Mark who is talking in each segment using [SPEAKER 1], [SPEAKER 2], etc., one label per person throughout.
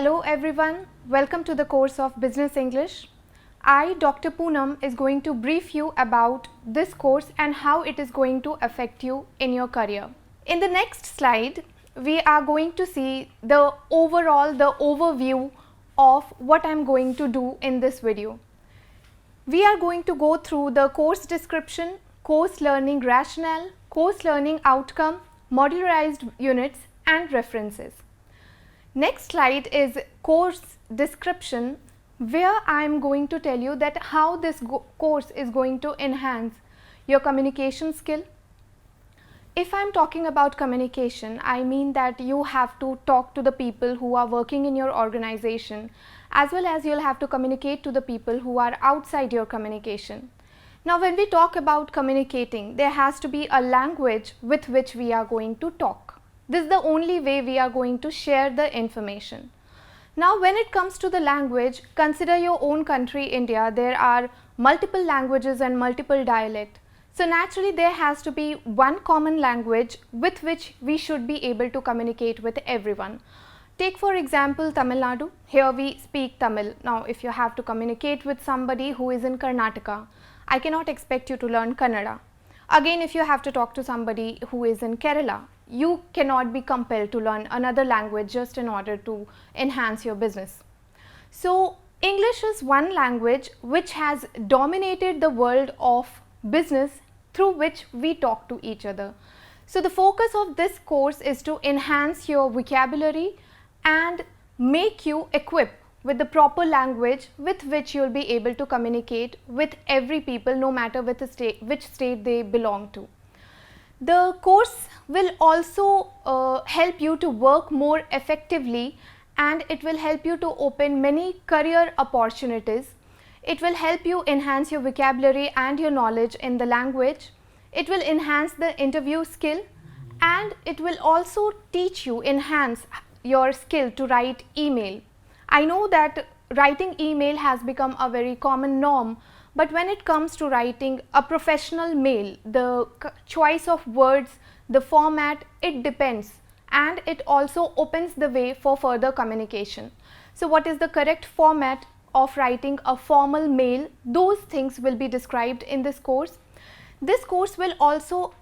[SPEAKER 1] Hello everyone, welcome to the course of Business English. I, Dr. Poonam, is going to brief you about this course and how it is going to affect you in your career. In the next slide, we are going to see the overview of what I am going to do in this video. We are going to go through the course description, course learning rationale, course learning outcome, modularized units and references. Next slide is course description, where I am going to tell you that how this course is going to enhance your communication skill. If I am talking about communication, I mean that you have to talk to the people who are working in your organization, as well as you'll have to communicate to the people who are outside your communication. Now, when we talk about communicating, there has to be a language with which we are going to talk. This is the only way we are going to share the information. Now, when it comes to the language, consider your own country, India. There are multiple languages and multiple dialects. So, naturally, there has to be one common language with which we should be able to communicate with everyone. Take for example Tamil Nadu. Here we speak Tamil. Now, if you have to communicate with somebody who is in Karnataka, I cannot expect you to learn Kannada. Again, if you have to talk to somebody who is in Kerala, you cannot be compelled to learn another language just in order to enhance your business. So, English is one language which has dominated the world of business through which we talk to each other. So, the focus of this course is to enhance your vocabulary and make you equipped with the proper language with which you will be able to communicate with every people, no matter which state they belong to. The course will also help you to work more effectively, and it will help you to open many career opportunities. It will help you enhance your vocabulary and your knowledge in the language. It will enhance the interview skill, and it will also enhance your skill to write email. I know that writing email has become a very common norm, but when it comes to writing a professional mail, the choice of words, the format, it depends, and it also opens the way for further communication. So, what is the correct format of writing a formal mail? Those things will be described in this course. This course will also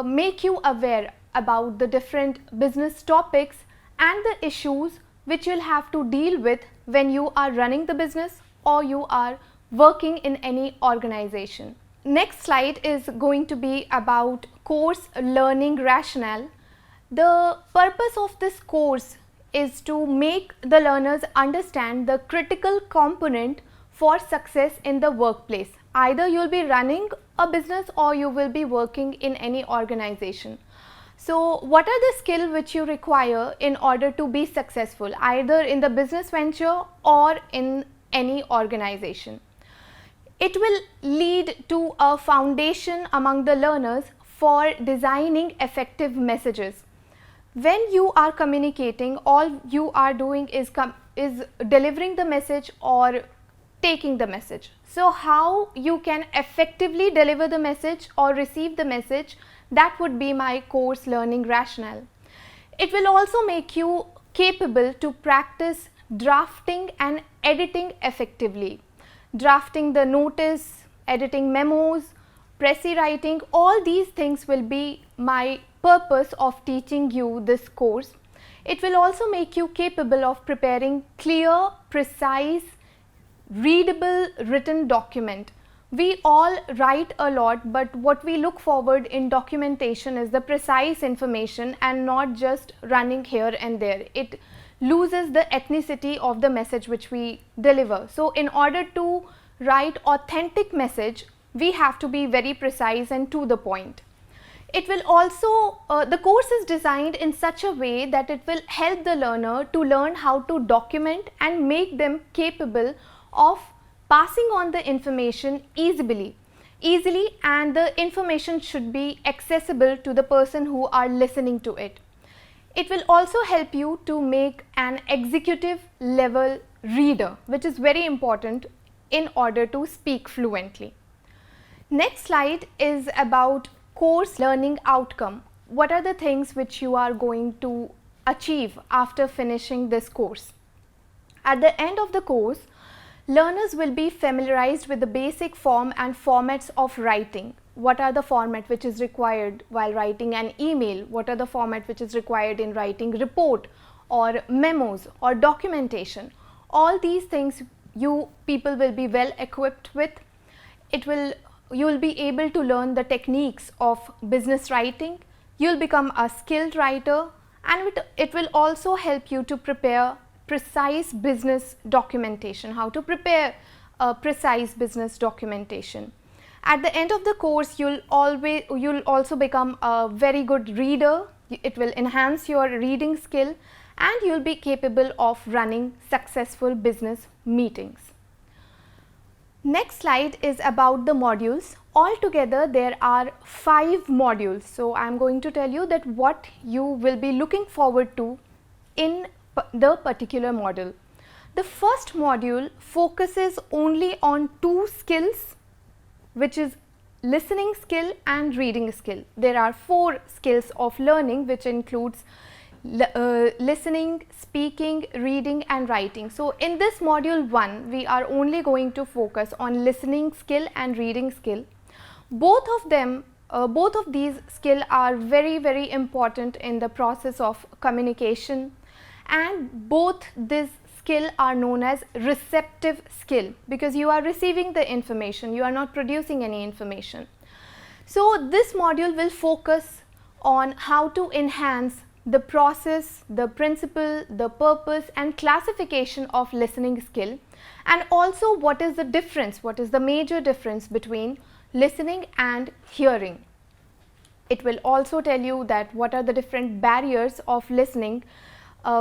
[SPEAKER 1] make you aware about the different business topics and the issues which you'll have to deal with when you are running the business or you are working in any organization. Next slide is going to be about course learning rationale. The purpose of this course is to make the learners understand the critical component for success in the workplace. Either you'll be running a business or you will be working in any organization. So, what are the skills which you require in order to be successful, either in the business venture or in any organization? It will lead to a foundation among the learners for designing effective messages. When you are communicating, all you are doing is delivering the message or taking the message. So, how you can effectively deliver the message or receive the message, that would be my course learning rationale. It will also make you capable to practice drafting and editing effectively. Drafting the notice, editing memos, pressy writing, all these things will be my purpose of teaching you this course. It will also make you capable of preparing clear, precise, readable written document. We all write a lot, but what we look forward in documentation is the precise information and not just running here and there. It loses the ethnicity of the message which we deliver. So, in order to write authentic message, we have to be very precise and to the point. It will also, the course is designed in such a way that it will help the learner to learn how to document and make them capable of passing on the information easily, and the information should be accessible to the person who are listening to it. It will also help you to make an executive level reader, which is very important in order to speak fluently. Next slide is about course learning outcome. What are the things which you are going to achieve after finishing this course? At the end of the course, learners will be familiarized with the basic form and formats of writing. What are the format which is required while writing an email? What are the format which is required in writing report or memos or documentation? All these things you people will be well equipped with. You will be able to learn the techniques of business writing. You will become a skilled writer, and it will also help you to prepare precise business documentation, how to prepare a precise business documentation. At the end of the course, you'll also become a very good reader. It will enhance your reading skill, and you'll be capable of running successful business meetings. Next slide is about the modules. Altogether there are 5 modules. So I am going to tell you that what you will be looking forward to in the particular module. The first module focuses only on 2 skills, which is listening skill and reading skill. There are 4 skills of learning, which includes listening, speaking, reading and writing. So in this module 1, we are only going to focus on listening skill and reading skill. Both of these skills are very important in the process of communication, and both these skill are known as receptive skill, because you are receiving the information, you are not producing any information. So this module will focus on how to enhance the process, the principle, the purpose and classification of listening skill, and also what is the major difference between listening and hearing. It will also tell you that what are the different barriers of listening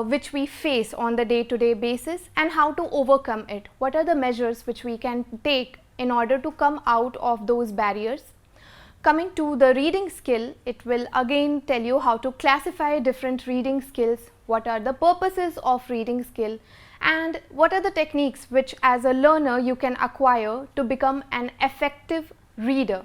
[SPEAKER 1] which we face on the day-to-day basis, and how to overcome it. What are the measures which we can take in order to come out of those barriers. Coming to the reading skill, it will again tell you how to classify different reading skills, what are the purposes of reading skill, and what are the techniques which as a learner you can acquire to become an effective reader.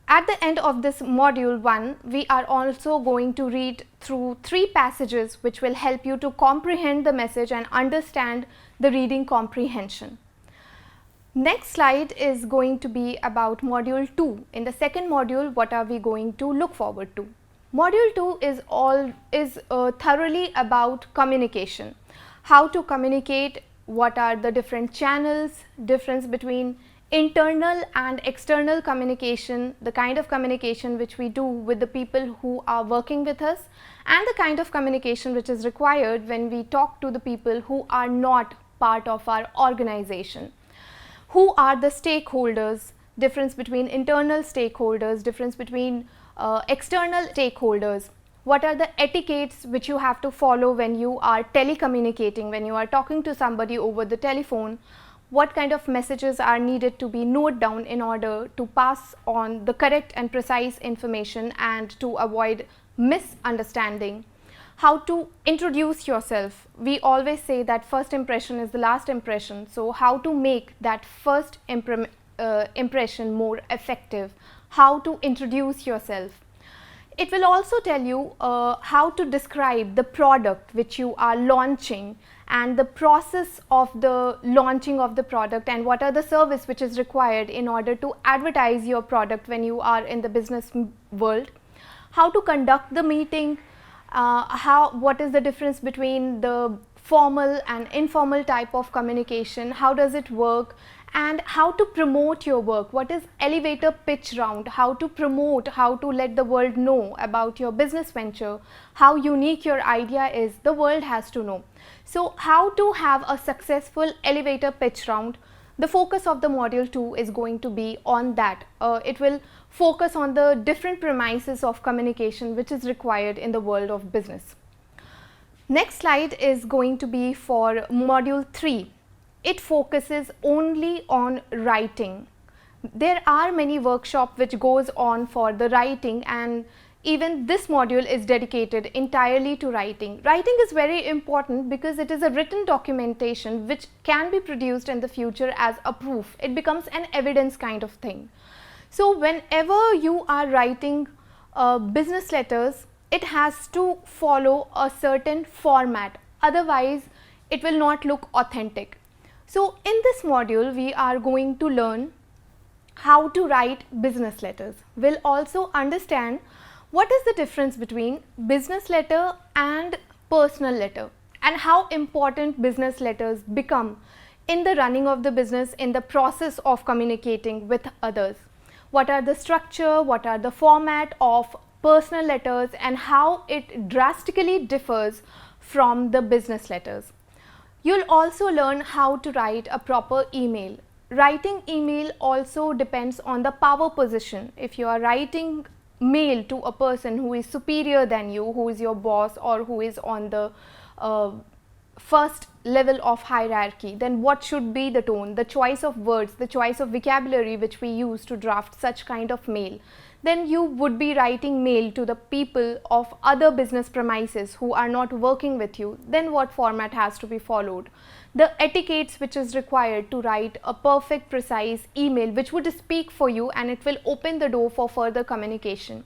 [SPEAKER 1] At the end of this module 1, we are also going to read through 3 passages which will help you to comprehend the message and understand the reading comprehension. Next slide is going to be about module 2. In the second module, what are we going to look forward to? Module 2 is thoroughly about communication. How to communicate, what are the different channels, difference between internal and external communication, the kind of communication which we do with the people who are working with us, and the kind of communication which is required when we talk to the people who are not part of our organization. Who are the stakeholders, difference between internal stakeholders, difference between external stakeholders, what are the etiquettes which you have to follow when you are telecommunicating, when you are talking to somebody over the telephone, what kind of messages are needed to be noted down in order to pass on the correct and precise information and to avoid misunderstanding. How to introduce yourself. We always say that first impression is the last impression. So how to make that first impression more effective, how to introduce yourself. It will also tell you how to describe the product which you are launching and the process of the launching of the product, and what are the service which is required in order to advertise your product when you are in the business world. How to conduct the meeting, what is the difference between the formal and informal type of communication, how does it work, and how to promote your work. What is elevator pitch round, how to promote, how to let the world know about your business venture, how unique your idea is, the world has to know. So how to have a successful elevator pitch round. The focus of the module 2 is going to be on that. It will focus on the different premises of communication which is required in the world of business. Next slide is going to be for module 3. It focuses only on writing. There are many workshops which goes on for the writing, and even this module is dedicated entirely to writing. Writing is very important because it is a written documentation which can be produced in the future as a proof. It becomes an evidence kind of thing. So whenever you are writing business letters, it has to follow a certain format. Otherwise, it will not look authentic. So in this module, we are going to learn how to write business letters. We'll also understand what is the difference between business letter and personal letter, and how important business letters become in the running of the business, in the process of communicating with others. What are the structure, what are the format of personal letters, and how it drastically differs from the business letters. You'll also learn how to write a proper email. Writing email also depends on the power position. If you are writing mail to a person who is superior than you, who is your boss, or who is on the first level of hierarchy, then what should be the tone, the choice of words, the choice of vocabulary which we use to draft such kind of mail. Then you would be writing mail to the people of other business premises who are not working with you. Then what format has to be followed? The etiquettes which is required to write a perfect, precise email which would speak for you, and it will open the door for further communication.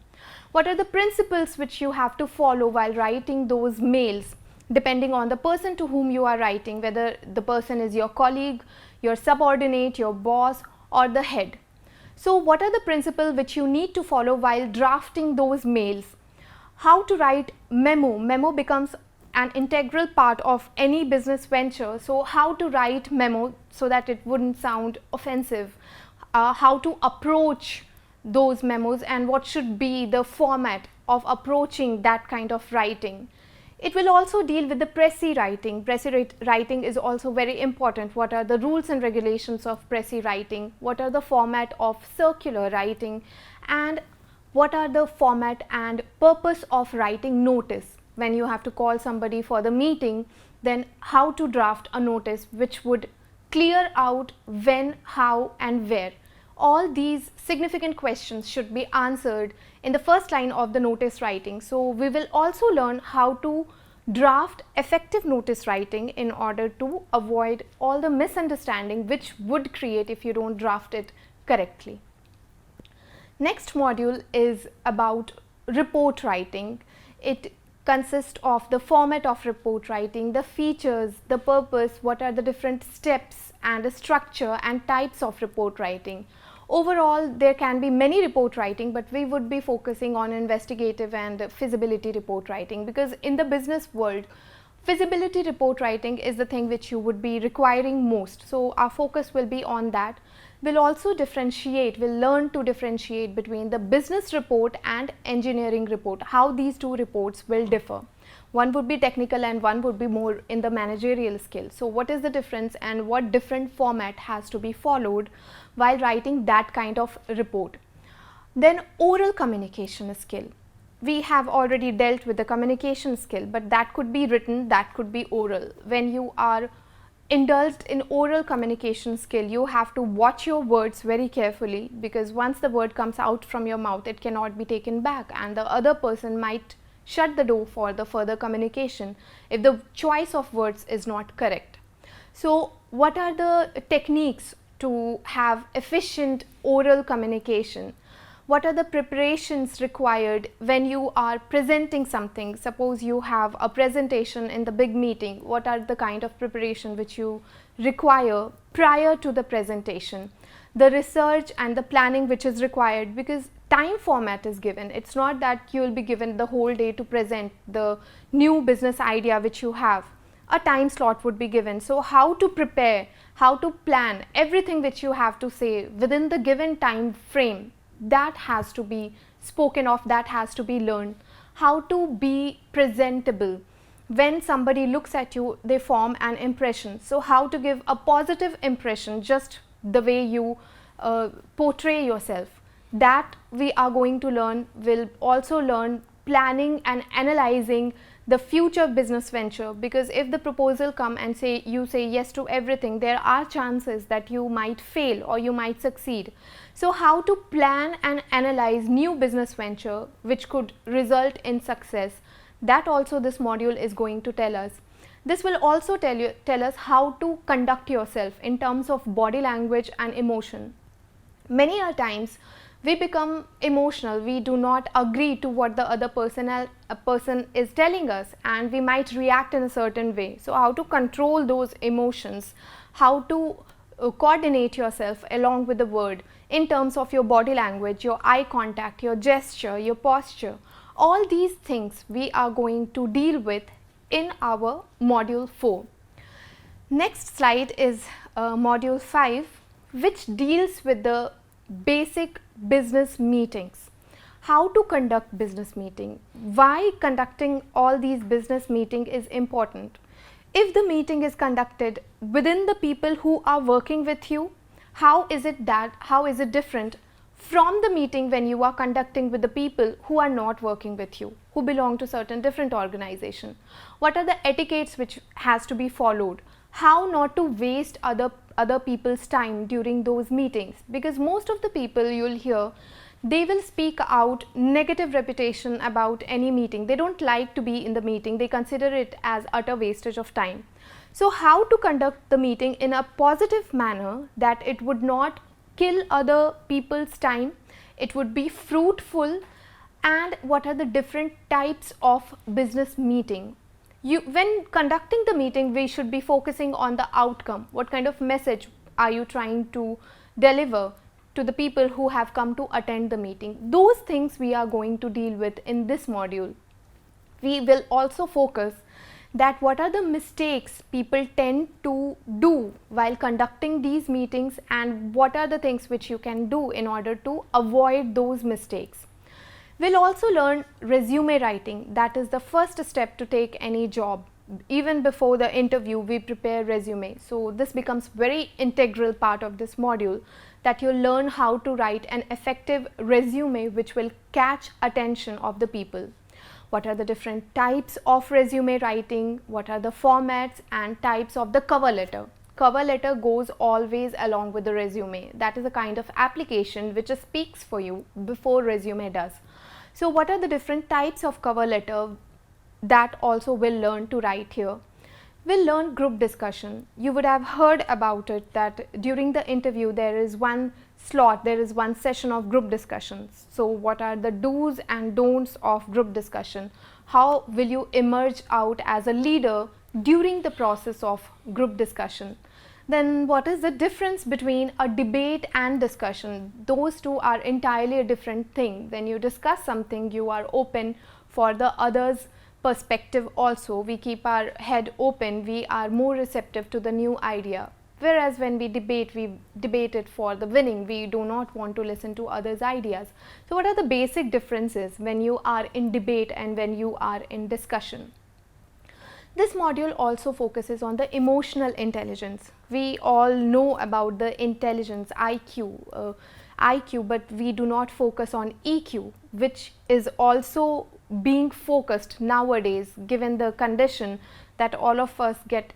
[SPEAKER 1] What are the principles which you have to follow while writing those mails, depending on the person to whom you are writing, whether the person is your colleague, your subordinate, your boss, or the head. So what are the principles which you need to follow while drafting those mails? How to write memo. Memo becomes an integral part of any business venture. So how to write memo so that it wouldn't sound offensive. How to approach those memos, and what should be the format of approaching that kind of writing. It will also deal with the pressy writing. Pressy writing is also very important. What are the rules and regulations of pressy writing? What are the format of circular writing? And what are the format and purpose of writing notice? When you have to call somebody for the meeting, then how to draft a notice which would clear out when, how, and where. All these significant questions should be answered in the first line of the notice writing. So we will also learn how to draft effective notice writing in order to avoid all the misunderstanding which would create if you don't draft it correctly. Next module is about report writing. It consists of the format of report writing, the features, the purpose, what are the different steps and the structure and types of report writing. Overall, there can be many report writing, but we would be focusing on investigative and feasibility report writing, because in the business world, feasibility report writing is the thing which you would be requiring most. So our focus will be on that. We'll also we'll learn to differentiate between the business report and engineering report, how these two reports will differ. One would be technical and one would be more in the managerial skill. So what is the difference and what different format has to be followed while writing that kind of report? Then oral communication skill. We have already dealt with the communication skill, but that could be written, that could be oral. When you are indulged in oral communication skill, you have to watch your words very carefully, because once the word comes out from your mouth, it cannot be taken back, and the other person might shut the door for the further communication if the choice of words is not correct. So what are the techniques to have efficient oral communication? What are the preparations required when you are presenting something? Suppose you have a presentation in the big meeting. What are the kind of preparation which you require prior to the presentation? The research and the planning which is required, because time format is given. It's not that you will be given the whole day to present the new business idea which you have. A time slot would be given. So how to prepare, how to plan everything which you have to say within the given time frame, that has to be spoken of, that has to be learned. How to be presentable. When somebody looks at you, they form an impression. So how to give a positive impression, just the way you portray yourself. That we are going to learn. We'll also learn planning and analyzing the future business venture, because if the proposal come and you say yes to everything, there are chances that you might fail or you might succeed. So how to plan and analyze new business venture which could result in success, that also this module is going to tell us. This will also tell us how to conduct yourself in terms of body language and emotion. Many a times We become emotional, we do not agree to what the other person is telling us, and we might react in a certain way. So how to control those emotions, how to coordinate yourself along with the word in terms of your body language, your eye contact, your gesture, your posture. All these things we are going to deal with in our module 4. Next slide is module 5, which deals with the basic business meetings. How to conduct business meeting, why conducting all these business meeting is important. If the meeting is conducted within the people who are working with you, how is it different from the meeting when you are conducting with the people who are not working with you, who belong to certain different organization? What are the etiquettes which has to be followed? How not to waste other people's time during those meetings, because most of the people you'll hear, they will speak out negative reputation about any meeting. They don't like to be in the meeting, they consider it as utter wastage of time. So how to conduct the meeting in a positive manner that it would not kill other people's time, it would be fruitful, and what are the different types of business meeting. When conducting the meeting, we should be focusing on the outcome. What kind of message are you trying to deliver to the people who have come to attend the meeting? Those things we are going to deal with in this module. We will also focus that what are the mistakes people tend to do while conducting these meetings, and what are the things which you can do in order to avoid those mistakes. We'll also learn resume writing. That is the first step to take any job. Even before the interview, we prepare resume. So this becomes very integral part of this module, that you'll learn how to write an effective resume which will catch attention of the people. What are the different types of resume writing? What are the formats and types of the cover letter? Cover letter goes always along with the resume. That is a kind of application which speaks for you before resume does. So what are the different types of cover letter? That also we'll learn to write here. We'll learn group discussion. You would have heard about it, that during the interview there is one slot, there is one session of group discussions. So what are the do's and don'ts of group discussion? How will you emerge out as a leader during the process of group discussion? Then what is the difference between a debate and discussion? Those two are entirely a different thing. When you discuss something, you are open for the other's perspective also. We keep our head open, we are more receptive to the new idea. Whereas when we debate it for the winning. We do not want to listen to others' ideas. So what are the basic differences when you are in debate and when you are in discussion? This module also focuses on the emotional intelligence. We all know about the intelligence, IQ, but we do not focus on EQ, which is also being focused nowadays, given the condition that all of us get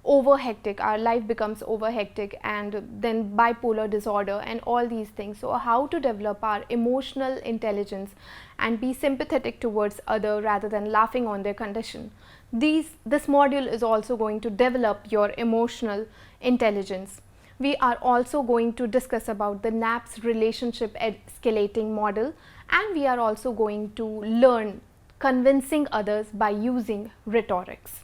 [SPEAKER 1] over hectic, our life becomes over hectic, and then bipolar disorder and all these things. So how to develop our emotional intelligence and be sympathetic towards other rather than laughing on their condition. This module is also going to develop your emotional intelligence. We are also going to discuss about the NAP's relationship escalating model, and we are also going to learn convincing others by using rhetorics.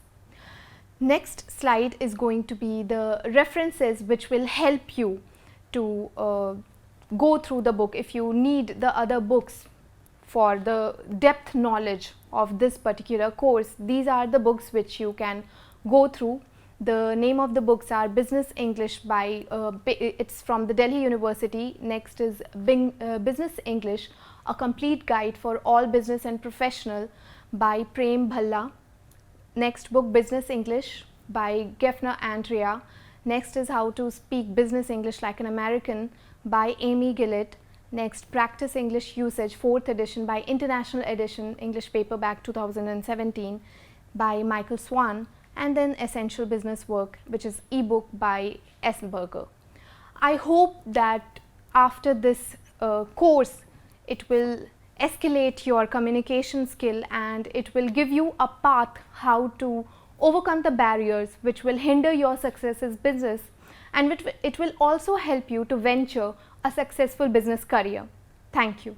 [SPEAKER 1] Next slide is going to be the references which will help you to go through the book. If you need the other books for the depth knowledge of this particular course, these are the books which you can go through. The name of the books are Business English by, it's from the Delhi University. Next is Business English, a complete guide for all business and professional by Prem Bhalla. Next book, Business English by Gefner Andrea. Next is How to Speak Business English Like an American by Amy Gillett. Next, Practice English Usage, 4th edition by International Edition, English Paperback 2017 by Michael Swan. And then Essential Business Work, which is ebook by S. Berger. I hope that after this course, it will escalate your communication skill and it will give you a path how to overcome the barriers which will hinder your success as business, and it will also help you to venture a successful business career. Thank you.